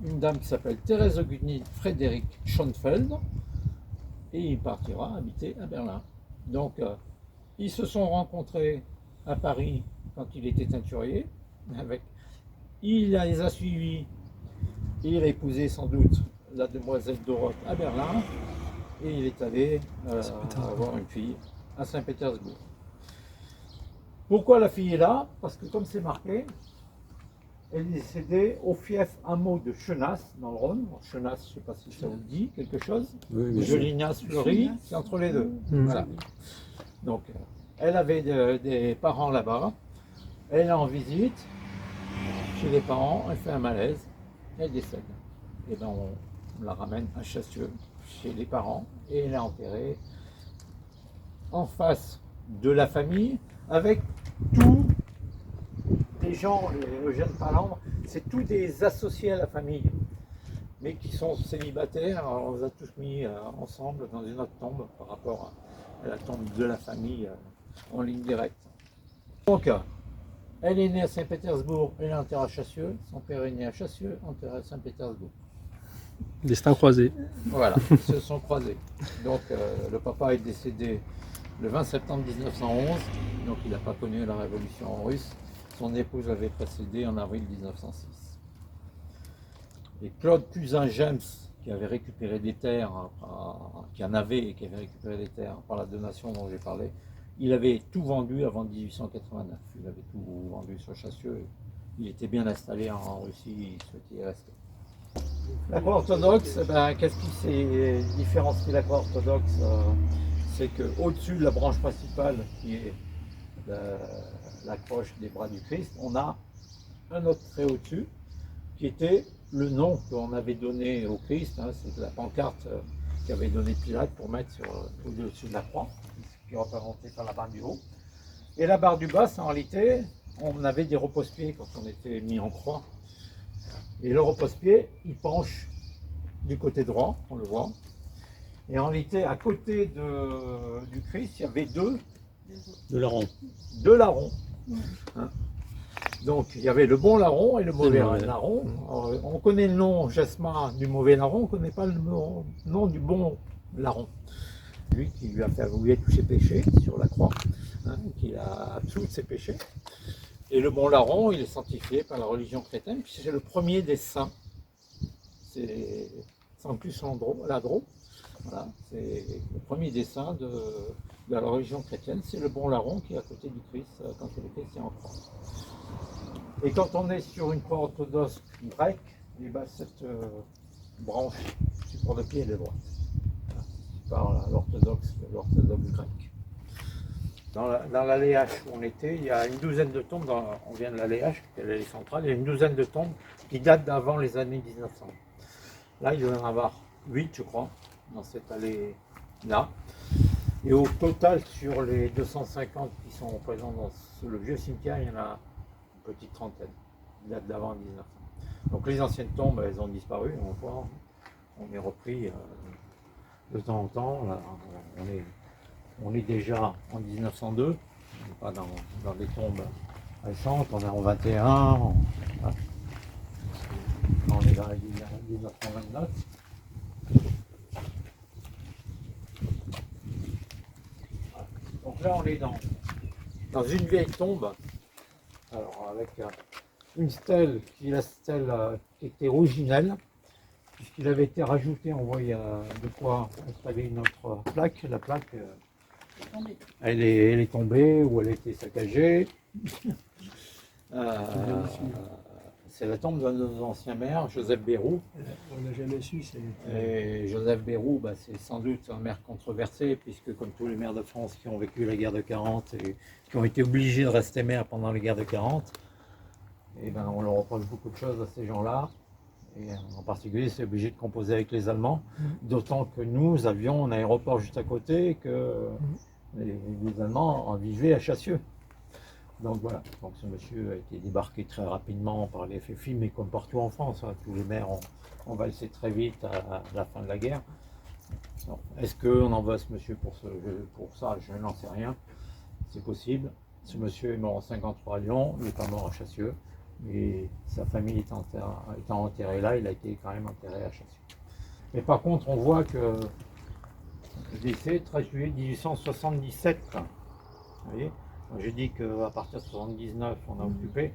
une dame qui s'appelle Thérèse Augustine Frédéric Schoenfeld, et il partira habiter à Berlin. Donc, ils se sont rencontrés à Paris quand il était teinturier. Il les a suivis et il a épousé sans doute la demoiselle Doroth à Berlin. Et il est allé avoir une fille à Saint-Pétersbourg. Pourquoi la fille est là? Parce que comme c'est marqué, elle est décédée au fief hameau de Chenasse, dans le Rhône. Chenasse, je ne sais pas si ça vous dit quelque chose. Oui, Jolinas-Fleury, c'est entre les deux. Voilà. Donc, elle avait des parents là-bas. Elle est en visite chez les parents. Elle fait un malaise. Elle décède. Et bien, on la ramène à Chassieux, chez les parents. Et elle est enterrée en face de la famille, avec tous les gens, Eugène Palandre, c'est tous des associés à la famille, mais qui sont célibataires. Alors on les a tous mis ensemble dans une autre tombe par rapport à la tombe de la famille en ligne directe. Donc, elle est née à Saint-Pétersbourg, elle est enterrée à Chassieux. Son père est né à Chassieux, enterré à Saint-Pétersbourg. Destin croisé. Voilà, ils se sont croisés. Donc, le papa est décédé le 20 septembre 1911, donc il n'a pas connu la révolution russe. Son épouse l'avait précédé en avril 1906. Et Claude Cousin-James, qui avait récupéré des terres, qui en avait et qui avait récupéré des terres par la donation dont j'ai parlé, il avait tout vendu avant 1889. Il avait tout vendu sur Chassieux. Il était bien installé en Russie, il souhaitait y rester. La croix orthodoxe, qu'est-ce qui s'est différencié de la croix orthodoxe? C'est qu'au-dessus de la branche principale, qui est la croche des bras du Christ, on a un autre trait au-dessus, qui était le nom qu'on avait donné au Christ. Hein, c'est la pancarte qu'avait donné Pilate pour mettre au-dessus de la croix, qui est représentée par la barre du haut. Et la barre du bas, c'est en réalité, on avait des repose-pieds quand on était mis en croix. Et le repose-pied, il penche du côté droit, on le voit. Et en réalité, à côté du Christ, il y avait deux larrons. Hein. Donc il y avait le bon larron et le mauvais mauvais. larron. Alors, on connaît le nom Jasmin du mauvais larron, on ne connaît pas le nom du bon larron. Lui qui lui a fait avouer tous ses péchés sur la croix, hein, qui a absous de ses péchés. Et le bon larron, il est sanctifié par la religion chrétienne, puisque c'est le premier des saints. C'est Sanctus Ladro. Voilà, c'est le premier des saints de la religion chrétienne. C'est le bon larron qui est à côté du Christ quand le Christ est en croix. Et quand on est sur une croix orthodoxe grecque, et ben cette branche supporte le pied et le droite. Par l'orthodoxe grec. Dans l'Aléache où on était, il y a une douzaine de tombes, on vient de l'Aléache, qui est l'allée centrale, il y a une douzaine de tombes qui datent d'avant les années 1900. Là, il doit y en avoir 8, je crois, dans cette allée-là. Et au total, sur les 250 qui sont présents dans le vieux cimetière, il y en a une petite trentaine, qui datent d'avant 1900. Donc les anciennes tombes, elles ont disparu, on voit, on est repris de temps en temps. Là, on est déjà en 1902, on n'est pas dans des tombes récentes, on est en 21, on est dans 1929. Donc là on est dans une vieille tombe, alors avec une stèle qui est la stèle qui était originelle, puisqu'il avait été rajouté, on voit il y a de quoi installer une autre plaque. La plaque, elle est tombée ou elle a été saccagée. C'est la tombe d'un de nos anciens maires, Joseph Bérou. On n'a jamais su. Et Joseph Bérou, c'est sans doute un maire controversé, puisque comme tous les maires de France qui ont vécu la guerre de 40 et qui ont été obligés de rester maires pendant la guerre de 40, et on leur reproche beaucoup de choses à ces gens-là. Et en particulier, c'est obligé de composer avec les Allemands, d'autant que nous avions un aéroport juste à côté et que les Allemands en vivaient à Chassieux. Donc voilà, donc ce monsieur a été débarqué très rapidement par les FFI, mais comme partout en France, hein, tous les maires ont valsé très vite à la fin de la guerre. Est-ce qu'on en veut à ce monsieur pour ça? Je n'en sais rien, c'est possible. Ce monsieur est mort en 53 à Lyon, il n'est pas mort à Chassieux. Et sa famille étant enterrée là, il a été quand même enterré à Chassieux. Mais par contre, on voit que le décès, 13 juillet 1877, vous voyez, j'ai dit qu'à partir de 79, on a occupé,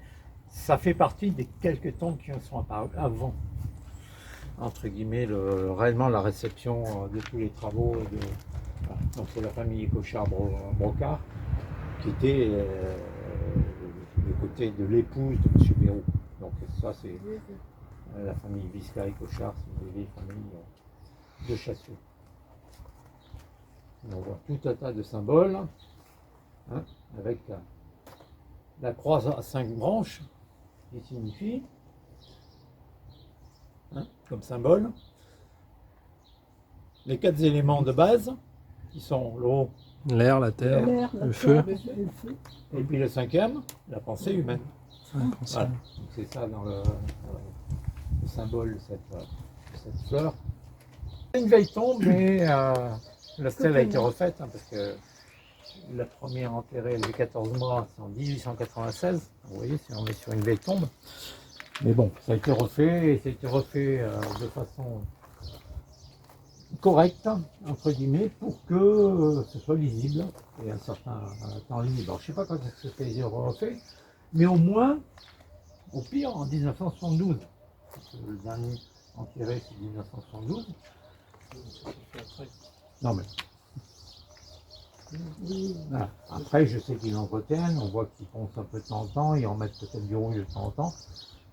ça fait partie des quelques tombes qui sont apparues avant, entre guillemets, réellement la réception de tous les travaux. Voilà. Donc c'est la famille Cochard-Brocard, qui était du côté de l'épouse de M. Bérou. Donc ça c'est la famille Viscaï-Cochard, c'est une vieille famille de Chassieux. On voit tout un tas de symboles, hein, avec la croix à 5 branches, qui signifie, hein, comme symbole, les 4 éléments de base, qui sont l'eau, L'air, la terre, le feu. et puis le 5e, la pensée humaine. Voilà. C'est ça dans le symbole de cette fleur. C'est une vieille tombe, mais la stèle a été refaite, hein, parce que la première enterrée, elle avait 14 mois, c'est en 1896. Vous voyez, on est sur une vieille tombe. Mais bon, ça a été refait, et ça a été refait de façon correcte, entre guillemets, pour que ce soit lisible et un certain temps limite. Alors, je ne sais pas quand est-ce que ça a été refait, mais au moins, au pire, en 1972. Parce que le dernier enterré, c'est 1972. Non, mais. Voilà. Après, je sais qu'ils l'entretiennent, on voit qu'ils poncent un peu de temps en temps, ils en mettent peut-être du rouge de temps en temps.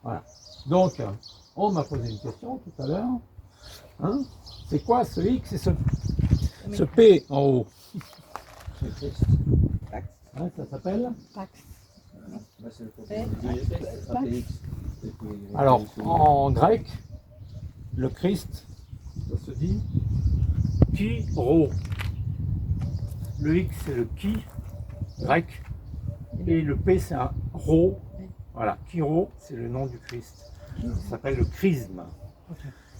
Voilà. Donc, on m'a posé une question tout à l'heure. Hein, c'est quoi ce X et ce P en haut? Hein, ça s'appelle Alors, en grec, le Christ, ça se dit Kyro. Le X, c'est le Ki, grec, et le P, c'est un Ro. Voilà, Kyro, c'est le nom du Christ. Ça s'appelle le chrisme.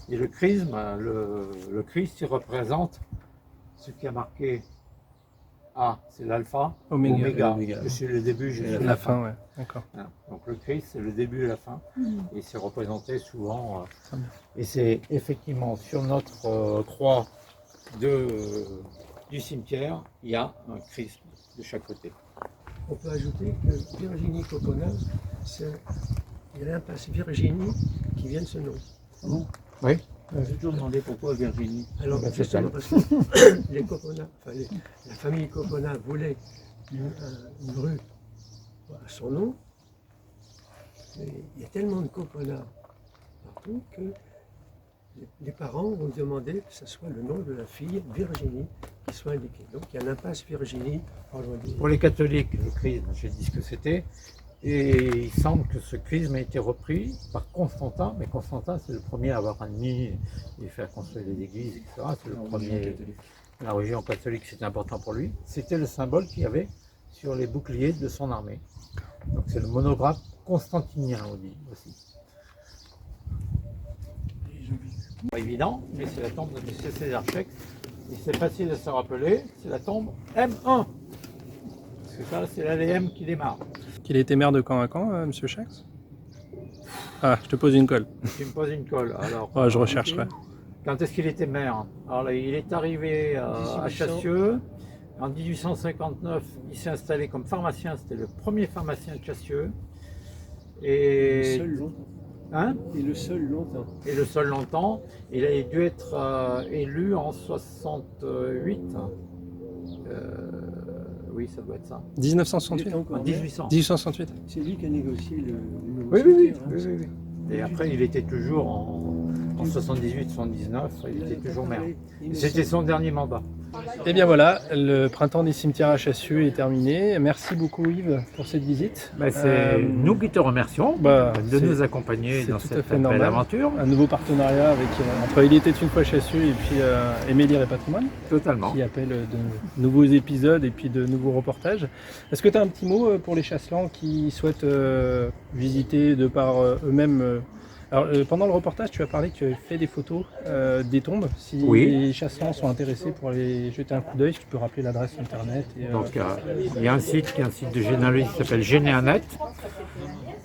Et le chrisme, le Christ, il représente ce qui a marqué A, c'est l'alpha. Oméga. Oméga. Je suis le début, je suis La fin, ouais. D'accord. Hein. Donc le Christ, c'est le début et la fin. Et c'est représenté souvent. Très bien. Et c'est effectivement sur notre croix du cimetière, il y a un Christ de chaque côté. On peut ajouter que Virginie Copona, il y a l'impasse Virginie qui vient de ce nom. Oui. J'ai toujours demandé pourquoi Virginie. Alors, Ben, c'est justement, ça. parce que les Copona, la famille Copona voulait une rue à son nom, mais il y a tellement de Copona partout que les parents ont demandé que ce soit le nom de la fille, Virginie, qui soit indiqué. Donc il y a l'impasse Virginie. Pour les catholiques, le chrisme, j'ai dit ce que c'était. Et il semble que ce chrisme a été repris par Constantin, mais Constantin c'est le premier à avoir admis et faire construire des églises, etc. C'est le premier. La religion catholique, c'était important pour lui. C'était le symbole qu'il y avait sur les boucliers de son armée. Donc c'est le monographe constantinien, on dit aussi. Pas évident, mais c'est la tombe de M. César Scheck. Et c'est facile de se rappeler, c'est la tombe M1. Parce que ça, c'est l'ADM qui démarre. Qu'il était maire de camp à camp, Monsieur Chax? Ah, je te pose une colle. Tu me poses une colle. Alors, Ouais, je rechercherai. Quand est-ce qu'il était maire? Alors là, il est arrivé à Chassieux. En 1859, il s'est installé comme pharmacien. C'était le premier pharmacien de Chassieux. Et... Le seul longtemps. Hein? Et le seul longtemps. Et le seul longtemps. Il a dû être élu en 68. Oui, ça doit être ça. 1968. En 1800. 1868. C'est lui qui a négocié le nouveau Oui. cimetière, hein. Oui. Et après, il était toujours en 78, 79, il était toujours maire. C'était son dernier mandat. Et bien voilà, le printemps des cimetières à Chassieux est terminé. Merci beaucoup Yves pour cette visite. C'est nous qui te remercions de nous accompagner dans cette belle aventure. Un nouveau partenariat avec, entre Il était une fois Chassieux et puis Émélire et Patrimoine. Totalement. Qui appelle de nouveaux épisodes et puis de nouveaux reportages. Est-ce que tu as un petit mot pour les chasselans qui souhaitent visiter de par eux-mêmes Alors, pendant le reportage, tu as parlé que tu avais fait des photos des tombes. Si les chasselans sont intéressés pour aller jeter un coup d'œil, tu peux rappeler l'adresse internet. Donc, il y a un site qui est un site de généalogie qui s'appelle Généanet.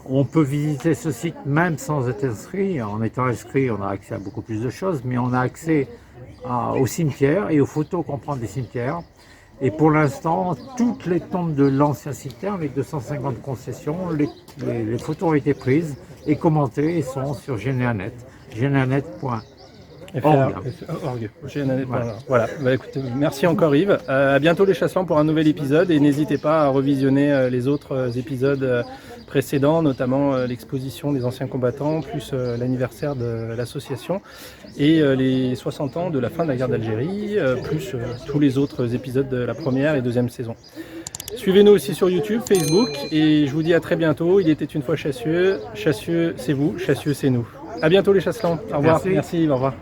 On peut visiter ce site même sans être inscrit. En étant inscrit, on a accès à beaucoup plus de choses, mais on a accès au cimetière et aux photos qu'on prend des cimetières. Et pour l'instant, toutes les tombes de l'ancien cimetière, avec 250 concessions, les photos ont été prises et commentées et sont sur Généanet, généanet.org. Voilà. Écoutez, merci encore Yves. À bientôt les chasselans pour un nouvel épisode et n'hésitez pas à revisionner les autres épisodes précédents, notamment l'exposition des anciens combattants, plus l'anniversaire de l'association et les 60 ans de la fin de la guerre d'Algérie, plus tous les autres épisodes de la première et deuxième saison. Suivez-nous aussi sur YouTube, Facebook et je vous dis à très bientôt. Il était une fois Chassieux. Chassieux c'est vous, Chassieux c'est nous. À bientôt les chasselans. Au revoir. Merci. Merci, au revoir.